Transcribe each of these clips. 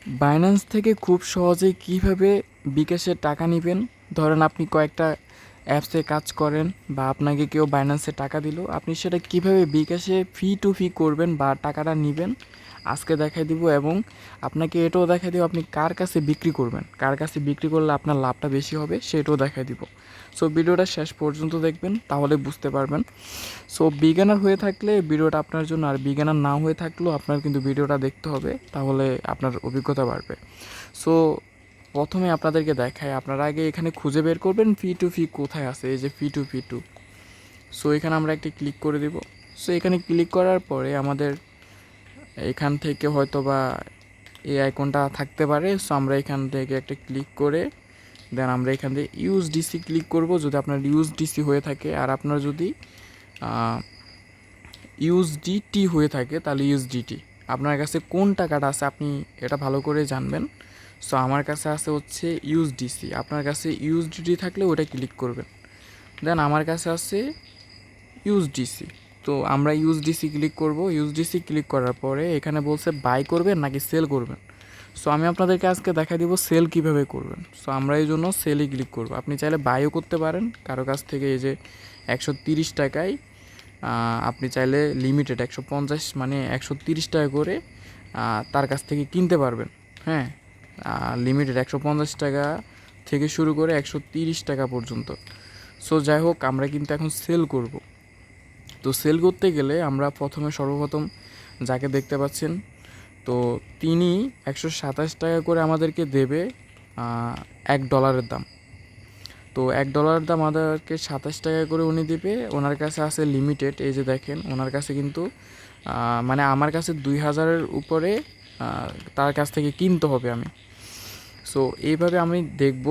Binance থেকে খুব সহজেই কীভাবে বিকাশে টাকা নেবেন। ধরেন আপনি কয়েকটা অ্যাপসে কাজ করেন বা আপনাকে কেউ বাইন্যান্সে টাকা দিল, আপনি সেটা কীভাবে বিকাশে ফি টু ফি করবেন বা টাকাটা নেবেন আজকে দেখাই দিব। এবং আপনাকে এটাও দেখাই দিব আপনি কার কাছে বিক্রি করবেন, কার কাছে বিক্রি করলে আপনার লাভটা বেশি হবে সেটাও দেখাই দিব। সো ভিডিওটা শেষ পর্যন্ত দেখবেন, তাহলে বুঝতে পারবেন। সো বিজ্ঞানার হয়ে থাকলে ভিডিওটা আপনার জন্য, আর বিজ্ঞানার না হয়ে থাকলেও আপনার কিন্তু ভিডিওটা দেখতে হবে, তাহলে আপনার অভিজ্ঞতা বাড়বে। সো প্রথমে আপনাদেরকে দেখায়, আপনারা আগে এখানে খুঁজে বের করবেন ফি টু ফি কোথায় আছে। এই যে ফি টু। সো এখানে আমরা একটা ক্লিক করে দিব। সো এখানে ক্লিক করার পরে আমাদের এখান থেকে হয়তো বা এই আইকনটা থাকতে পারে। সো আমরা এখান থেকে একটা ক্লিক করে দেন আমরা এখান থেকে ইউএসডিসি ক্লিক করব যদি আপনার ইউএসডিসি হয়ে থাকে। আর আপনার যদি ইউএসডিটি হয়ে থাকে তাহলে ইউএসডিটি। আপনার কাছে কোন টাকাটা আছে আপনি এটা ভালো করে জানবেন। সো আমার কাছে আছে হচ্ছে ইউএসডিসি, আপনার কাছে ইউএসডিটি থাকলে ওটা ক্লিক করবেন। দেন আমার কাছে আছে ইউএসডিসি, তো আমরা ইউএসডিসি ক্লিক করব। ইউএসডিসি ক্লিক করার পরে এখানে বলছে বাই করবেন নাকি সেল করবেন। সো আমি আপনাদেরকে আজকে দেখা দিব সেল কিভাবে করবেন। সো আমরা এই জন্য সেলই ক্লিক করব। আপনি চাইলে বাইও করতে পারেন কারো কাছ থেকে। এই যে 130 টাকায় আপনি চাইলে লিমিটেড 150 মানে 130 টাকা করে তার কাছ থেকে কিনতে পারবেন। হ্যাঁ, লিমিটেড 150 টাকা থেকে শুরু করে 130 টাকা পর্যন্ত। সো যাই হোক, আমরা কিন্তু এখন সেল করব। তো সেল করতে গেলে আমরা সর্বপ্রথম যাকে দেখতে পাচ্ছেন, তো তিনি 127 টাকা করে আমাদেরকে দেবে $1 দাম। তো $1 দাম আমাদেরকে 27 টাকা করে উনি দিবে। ওনার কাছে আছে লিমিটেড। এই যে দেখেন ওনার কাছে কিন্তু মানে আমার কাছে 2000-এর উপরে তার কাছ থেকে কিনতে হবে আমি। সো এইভাবে আমি দেখব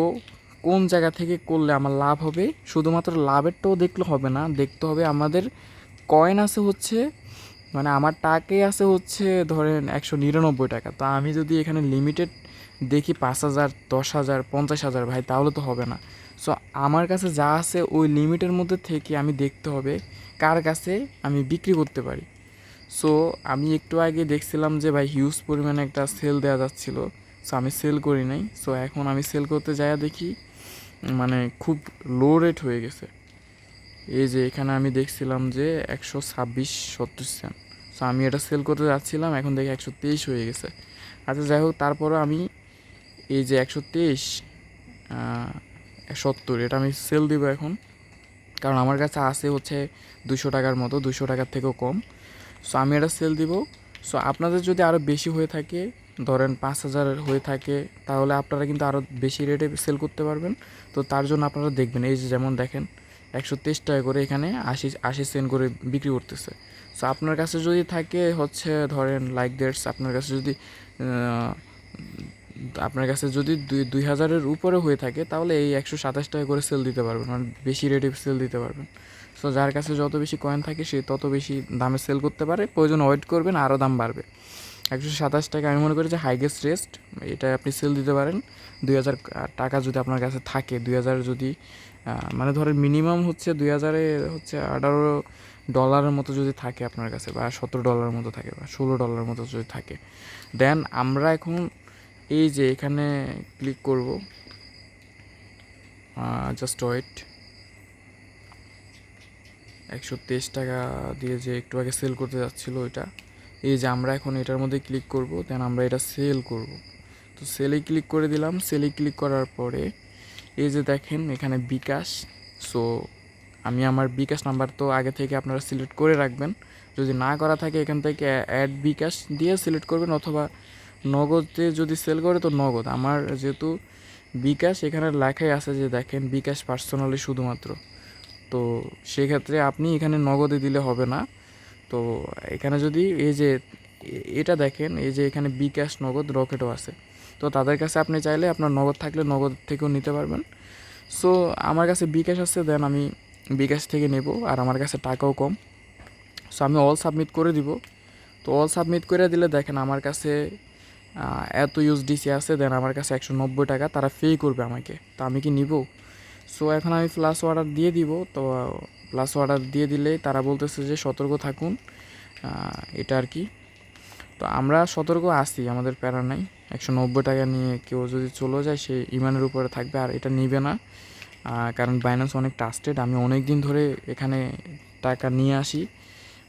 কোন জায়গা থেকে করলে আমার লাভ হবে। শুধুমাত্র লাভেরটাও দেখলে হবে না, দেখতে হবে আমাদের কয়েন আছে হচ্ছে, মানে আমার টাকে আছে হচ্ছে ধরেন 199 টাকা। তো আমি যদি এখানে লিমিটেড দেখি 5,000, 10,000, 50,000 ভাই, তাহলে তো হবে না। সো আমার কাছে যা আছে ওই লিমিটের মধ্যে থেকে আমি দেখতে হবে কার কাছে আমি বিক্রি করতে পারি। সো আমি একটু আগে দেখছিলাম যে ভাই হিউজ পরিমাণে একটা সেল দেওয়া যাচ্ছিল। সো আমি সেল করি নাই। সো এখন আমি সেল করতে যাই দেখি মানে খুব লো রেট হয়ে গেছে। এই যে এখানে আমি দেখছিলাম যে 126.70 সো আমি এটা সেল করতে যাচ্ছিলাম, এখন দেখি 123 হয়ে গেছে। আচ্ছা যাই হোক, তারপরও আমি এই যে 123.70 এটা আমি সেল দিব এখন, কারণ আমার কাছে আছে হচ্ছে 200 টাকার মতো, 200 টাকার থেকেও কম। সো আমি এটা সেল দিব। সো আপনাদের যদি আরও বেশি হয়ে থাকে, ধরেন 5,000 হয়ে থাকে, তাহলে আপনারা কিন্তু আরও বেশি রেটে সেল করতে পারবেন। তো তার জন্য আপনারা দেখবেন এই যে যেমন দেখেন 123 টাকা করে এখানে 80 সেন্ট করে বিক্রি করতেছে। সো আপনার কাছে যদি থাকে হচ্ছে ধরেন লাইক দ্যাটস, আপনার কাছে যদি 2,000-এর উপরে হয়ে থাকে তাহলে এই 127 টাকা করে সেল দিতে পারবেন, মানে বেশি রেটে সেল দিতে পারবেন। সো যার কাছে যত বেশি কয়েন থাকে সে তত বেশি দামে সেল করতে পারে। প্রয়োজন ওয়েট করবেন, আরও দাম বাড়বে। 127 টাকা আমি মনে করি যে হাইগেস্ট রেস্ট, এটা আপনি সেল দিতে পারেন। 2,000 টাকা যদি আপনার কাছে থাকে, 2,000 যদি মানে ধরেন মিনিমাম হচ্ছে 2,000-এ হচ্ছে $18 মতো যদি থাকে আপনার কাছে, বা $17 মতো থাকে, বা $16 মতো যদি থাকে, দেন আমরা এখন এই যে এখানে ক্লিক করব। Just wait. 123 টাকা দিয়ে যে একটু আগে সেল করতে যাচ্ছিলো ওইটা, এই যে আমরা এখন এটার মধ্যে ক্লিক করব, দেন আমরা এটা সেল করব। তো সেলে ক্লিক করে দিলাম। সেলে ক্লিক করার পরে এই যে দেখেন এখানে বিকাশ। সো আমি আমার বিকাশ নাম্বার তো আগে থেকে আপনারা সিলেক্ট করে রাখবেন। যদি না করা থাকে এখান থেকে অ্যাড বিকাশ দিয়ে সিলেক্ট করবেন, অথবা নগদে যদি সেল করে তো নগদ। আমার যেহেতু বিকাশ এখানে লেখাই আছে যে দেখেন বিকাশ পার্সোনালি শুধুমাত্র, তো সেক্ষেত্রে আপনি এখানে নগদে দিলে হবে না। তো এখানে যদি এই যে এটা দেখেন, এই যে এখানে বিকাশ, নগদ, রকেটও আছে। তো তাদের কাছে আপনি চাইলে আপনার নগদ থাকলে নগদ থেকেও নিতে পারবেন। সো আমার কাছে বিকাশ আছে, দেন আমি বিকাশ থেকে নেব, আর আমার কাছে টাকাও কম। সো আমি অল সাবমিট করে দিব। তো অল সাবমিট করে দিলে দেখেন আমার কাছে এত ইউএসডিসি আছে, দেন আমার কাছে 190 টাকা তারা পে করবে আমাকে। তো আমি কি নিব? সো এখন আমি প্লাস অর্ডার দিয়ে দিব। তো প্লাস অর্ডার দিয়ে দিলে তারা বলতেছে যে সতর্ক থাকুন, এটা আর কি। তো আমরা সতর্ক আছি, আমাদের প্যারা নাই। 190 টাকা নিয়ে কেউ যদি চলে যায় সে ইমানের উপরে থাকবে, আর এটা নিবে না। কারণ বাইন্যান্স অনেক ট্রাস্টেড, আমি অনেক দিন ধরে এখানে টাকা নিয়ে আসি,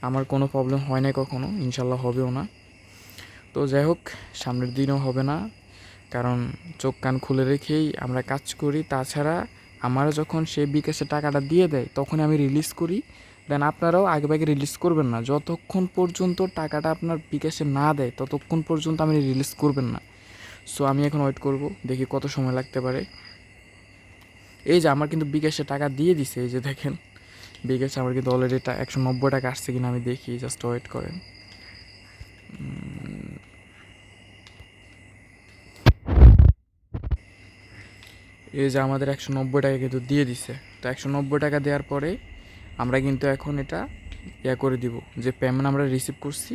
আমার কোনো প্রবলেম হয় না কখনো, ইনশাল্লাহ হবেও না। তো যাই হোক, সামনের দিনও হবে না, কারণ চোখ কান খুলে রেখেই আমরা কাজ করি। তাছাড়া আমার যখন সে বিকাশে টাকাটা দিয়ে দেয় তখন আমি রিলিজ করি, দেন আপনারাও আগেভাগে রিলিজ করবেন না। যতক্ষণ পর্যন্ত টাকাটা আপনার বিকাশে না দেয় ততক্ষণ পর্যন্ত আমি রিলিজ করবেন না। সো আমি এখন ওয়েট করব, দেখি কত সময় লাগতে পারে। এই যে আমার কিন্তু বিকাশে টাকা দিয়ে দিছে, এই যে দেখেন বিকাশে আমার কিন্তু অলরেডি 190 টাকা আসছে কিনা আমি দেখি, জাস্ট ওয়েট করেন। এই যে আমাদের 190 টাকা কিন্তু দিয়ে দিছে। তো 190 টাকা দেওয়ার পরে আমরা কিন্তু এখন এটা করে দিব, যে পেমেন্ট আমরা রিসিভ করছি।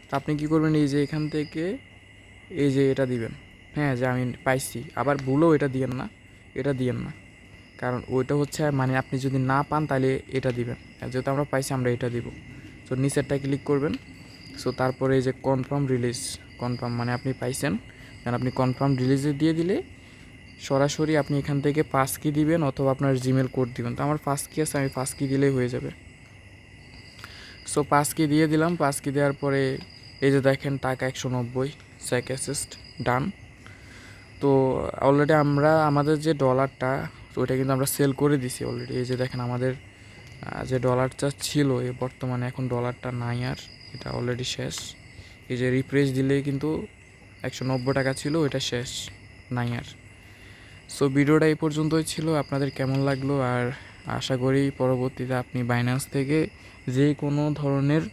তো আপনি কী করবেন, এই যে এখান থেকে এই যে এটা দিবেন, হ্যাঁ, যে আমি পাইছি। আবার ভুলেও এটা দিয়েন না, এটা দিয়েন না, কারণ ওইটা হচ্ছে মানে আপনি যদি না পান তাহলে এটা দিবেন। যেহেতু আমরা পাইছি আমরা এটা দিব। সো নিচেরটা ক্লিক করবেন। সো তারপরে এই যে কনফার্ম রিলিজ, কনফার্ম মানে আপনি পাইছেন, দেন আপনি কনফার্ম রিলিজে দিয়ে দিলে সরাসরি আপনি এখান থেকে পাস কি দিবেন অথবা আপনার জিমেল কোড দিবেন। তো আমার পাস কি আছে, আমি পাস কি দিলেই হয়ে যাবে। সো পাস কি দিয়ে দিলাম। পাস কি দেওয়ার পরে এই যে দেখেন টাকা 190 চেক অ্যাসিস্ট ডান। তো অলরেডি আমরা আমাদের যে ডলারটা, তো ওইটা কিন্তু আমরা সেল করে দিছি অলরেডি। এই যে দেখেন আমাদের যে ডলারটা ছিল বর্তমানে এখন ডলারটা নাই আর, এটা অলরেডি শেষ। এই যে রিফ্রেশ দিলেই কিন্তু 190 টাকা ছিল, ওইটা শেষ, নাই আর। সো ভিডিওটা এই পর্যন্তই ছিল। আপনাদের কেমন লাগলো, আর আশা করি পরবর্তীতে আপনি বাইন্যান্স থেকে যে কোনো ধরনের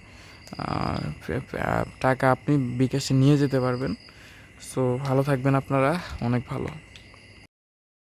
টাকা আপনি বিকাশে নিয়ে যেতে পারবেন। সো ভালো থাকবেন আপনারা, অনেক ভালো।